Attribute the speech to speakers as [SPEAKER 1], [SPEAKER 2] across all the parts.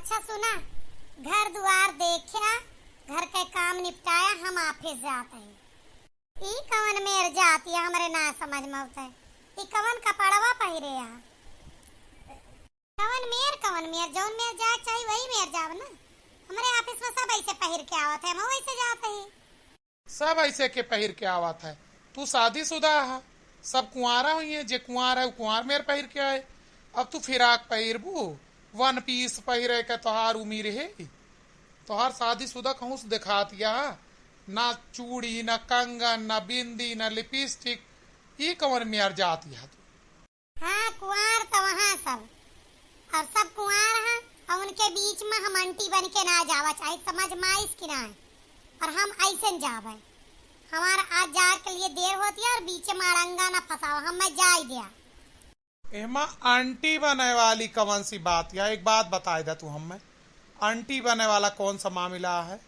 [SPEAKER 1] अच्छा सुना, घर दुआर देखा, घर के काम निपटाया, हम ऑफिस जाते हैं। ई कवन मेर जाती है हमरे ना समझ में होता है। ई कवन कपड़वा पहिरे आ, कवन मेर जौन मेर जाए चाहिए वही मेर जाव ना। हमारे ऑफिस में सब ऐसे पहिर के आवत है, हम वैसे जाते हैं।
[SPEAKER 2] सब ऐसे के पहिर के आवत है। तू शादीशुदा है, सब कुंवारा हुई है। जे कुंवार है वो कुंवार मेर पहिर के आए। अब तू फिराक पहिरबू, वन पीस पहिरे के तोहार उम्मीद है। तोहार शादीशुदा कहूँ से दिखातिया ना चूड़ी ना कंगन ना बिंदी ना लिपस्टिक। ये कवन मेर जाती है तू।
[SPEAKER 1] हाँ कुंवार तो वहाँ सब, और सब कुंवार हैं और उनके बीच में हम आंटी बन के ना जावा चाहे, समझ में आइस कि ना है। और हम ऐसे जावे, हमारा आज जा के लिए देर होती है और बीच में अड़ंगा ना फंसाओ, हम मैं जा ही दिया।
[SPEAKER 2] एमा आंटी बने वाली कौन सी बात या एक बात बताए दे तू हमें। आंटी बने वाला कौन सा मामला है।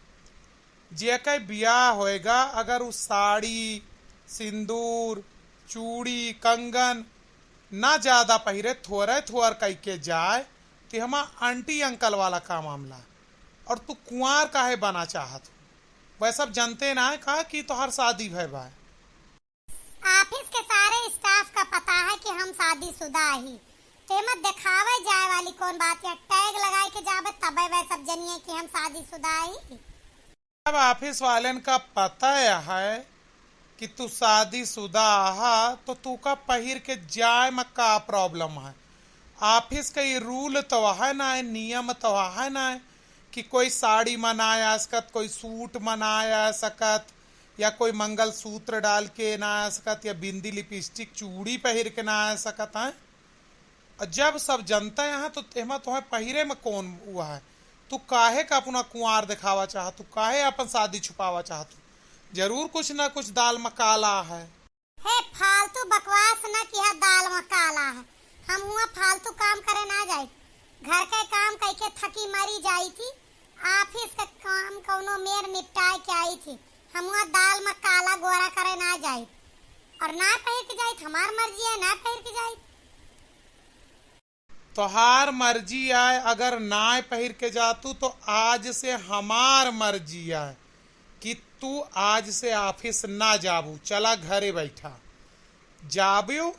[SPEAKER 2] जे के ब्याह होएगा अगर उस साड़ी सिंदूर चूड़ी कंगन ना ज्यादा पहिरे, थोड़े थोड़ कह के जाए तो हम आंटी अंकल वाला का मामला। और तू कुंवार काहे बना चाहत हो। वह सब जनते ना है कहा कि तोहर शादी भय बा।
[SPEAKER 1] ऑफिस के सारे स्टाफ का पता है कि हम शादीशुदा ही, तेमत दिखावे जाए वाली कौन बात है। टैग लगाए के जावे तबे वह सब जनिए कि हम शादीशुदा ही।
[SPEAKER 2] अब ऑफिस वाले का पता है कि तू शादीशुदा है तो तू का पहिर के जाए में का प्रॉब्लम है। ऑफिस का ये रूल तो है ना, नियम तो है ना कि कोई साड़ी मनाया सकत, कोई सूट मनाया सकत, या कोई मंगल सूत्र डाल के ना आ सकत, या बिंदी लिपस्टिक चूड़ी पहिर के ना आ सकत है। और जब सब जनता है तो तेमा तुम्हें पहिरे में कौन हुआ है। तू काहे का अपना कुंवार दिखावा चाह, तू काहे अपन शादी छुपावा चाह। तू जरूर कुछ ना कुछ दाल में काला है।
[SPEAKER 1] हे फालतू बकवास न किया, दाल में काला है। हम हुआ फालतू काम करे ना जाए, घर के काम करके थकी मरी जाई थी, ऑफिस का काम कौनो मेर निपटाए के आई थी। हम हुआ दाल में काला गोरा करे ना जाए, और ना पहिर के जाए, हमार मर्जी है ना पहिर के जाए।
[SPEAKER 2] तोहार मर्जी आए, अगर ना पहिर के जातू तो आज से हमार मर्जी आए कि तू आज से ऑफिस ना जाबू, चला घरे बैठा। जाबू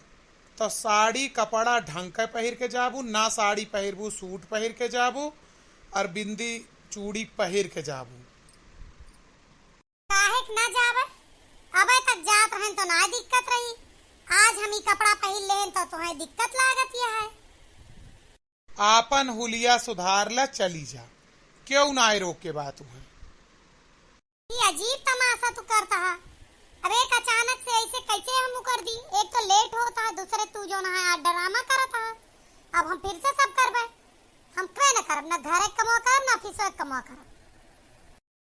[SPEAKER 2] तो साड़ी कपड़ा ढंग के पहिर के जाबू, ना साड़ी पहिरबू सूट पहिर के जाबू, और बिंदी चूड़ी पहिर के जाबू।
[SPEAKER 1] काहे ना जावे, अबे तक जात रहन तो ना दिक्कत रही, आज हम ही कपड़ा पहिर लेन तो तुम्हें दिक्कत लागत है।
[SPEAKER 2] आपन हुलिया सुधार ला, चली जा। क्यों ना रोके बात है।
[SPEAKER 1] ये अजीब तमाशा तू करता है। अब एक अचानक से ऐसे कैसे हम कर दी, एक तो लेट होता है, दूसरे तू जो ना है ड्रामा करता है। अब हम फिर से सब करबे, हम क्यों ना करब, ना घर कमा करब ना ऑफिस कमा करब।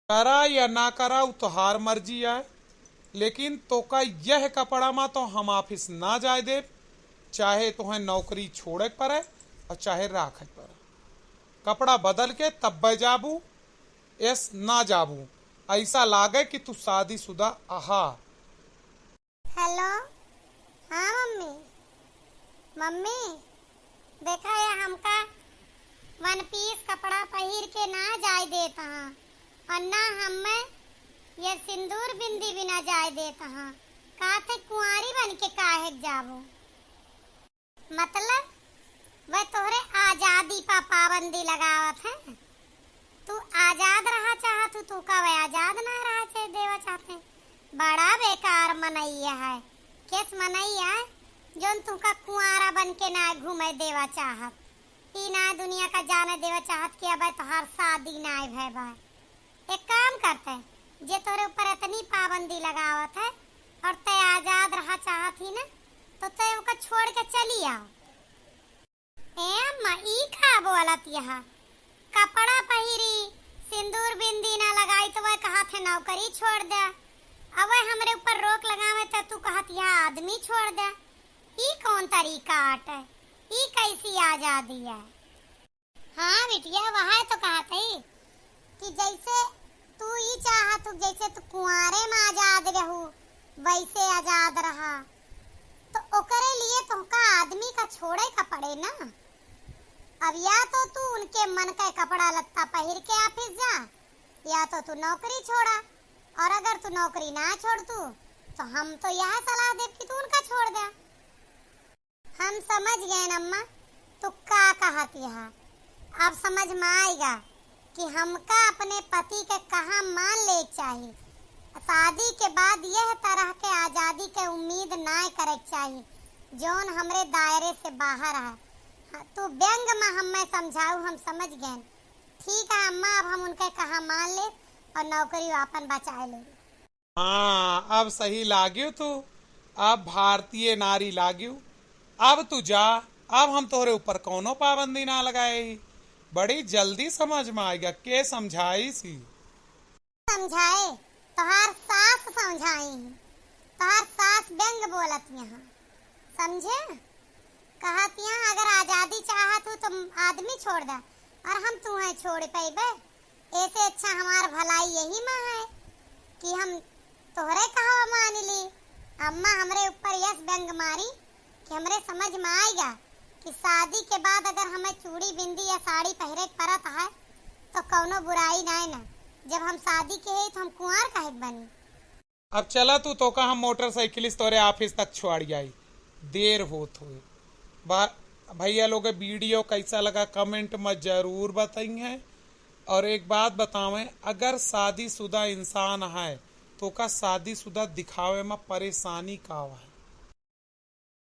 [SPEAKER 2] करा या ना करा वो तोहार मर्जी है, लेकिन तो का यह कपड़ा में तो हम ऑफिस ना जाए दे, चाहे तुम्हें नौकरी छोड़े पड़े और चाहे राखे पड़े। कपड़ा बदल के तब जाबू, एस ना जाबू। ऐसा लागे कि तू शादीशुदा आहा।
[SPEAKER 1] हेलो, हाँ मम्मी, मम्मी देखा या हमका वन पीस कपड़ा पहिर के ना जाए देता हाँ, और ना हमें ये सिंदूर बिंदी भी ना जाए देता हाँ। काथे कुंवारी बन के काहे जाबो, मतलब वह तोहरे आजादी पा पाबंदी लगावत है। तू आजाद रहा चाहत, तू का वह आजाद ना रहा चाहे देवा चाहते। बड़ा बेकार मनैया है, किस मनैया है जोन तू का कुंवारा बन के ना घूमे देवा चाहत, ई ना दुनिया का जाने देवा चाहत कि अब तोहार शादी ना भय भाई। एक काम करते हैं, जे तोरे ऊपर इतनी पाबंदी लगावत है और ते आजाद रहा चाहत ही ना, तो ते ओका छोड़ के चली आओ। ए अम्मा ई का बोलत यहा, कपड़ा पहिरी सिंदूर बिंदी ना लगाई तो वह कहा थे नौकरी छोड़ दे, अब वह हमरे ऊपर रोक लगावे तो तू कहत यह आदमी छोड़ दे। ई कौन तरीका है, ई कैसी आजादी है। हाँ बिटिया वह तो कहते ही कि जैसे तू ही चाहत, जैसे तू कुंवारे में आजाद रहू वैसे आजाद रहा, तो ओकरे लिए तुमका आदमी का छोड़े का पड़े ना। अब या तो तू उनके मन का कपड़ा लत्ता पहन के ऑफिस जा, या तो तू नौकरी छोड़ा। और अगर तू नौकरी ना छोड़ तो हम तो यह सलाह दे कि तू उनका छोड़ दे। हम समझ गए अम्मा तू का कहती है। अब समझ में आएगा कि हमका अपने पति के कहाँ मान ले चाहिए। शादी के बाद यह तरह के आजादी के उम्मीद ना करे चाहिए जौन हमरे दायरे से बाहर है। हाँ, तू व्यंग में हमें समझाऊ, हम समझ गए। ठीक है अम्मा, अब हम उनके कहा मान ले और नौकरी अपन बचा ले।
[SPEAKER 2] हाँ, अब सही लाग्यू तू, अब भारतीय नारी लाग्यू। अब तू जा, अब हम तोहरे ऊपर कोनो पाबंदी ना लगाए। बड़ी जल्दी समझ में आएगा। के समझाई सी?
[SPEAKER 1] समझाए तोहार सास समझाई। तोहार सास व्यंग बोलत यहाँ, समझे? कहतियाँ अगर आजादी चाहत हो तो आदमी छोड़ दे, और हम तुम्हें छोड़ पैबे। ऐसे अच्छा हमार भलाई यही में है कि हम तोहरे कहा मान ली। अम्मा हमरे ऊपर यस व्यंग मारी कि हमरे समझ में आएगा कि शादी के बाद अगर हमें चूड़ी बिंदी या साड़ी पहरे परत है तो कौनो बुराई नहीं ना। जब हम शादी के है तो हम कुंवार काहे बनी।
[SPEAKER 2] अब चला तू तो का हम मोटरसाइकिलिस्ट तोरे ऑफिस तक छोड़ जाई, देर होत हुई। भैया लोग वीडियो कैसा लगा कमेंट में जरूर बताइए। और एक बात बतावें, अगर शादीशुदा इंसान है तो का शादीशुदा दिखावे में परेशानी का है।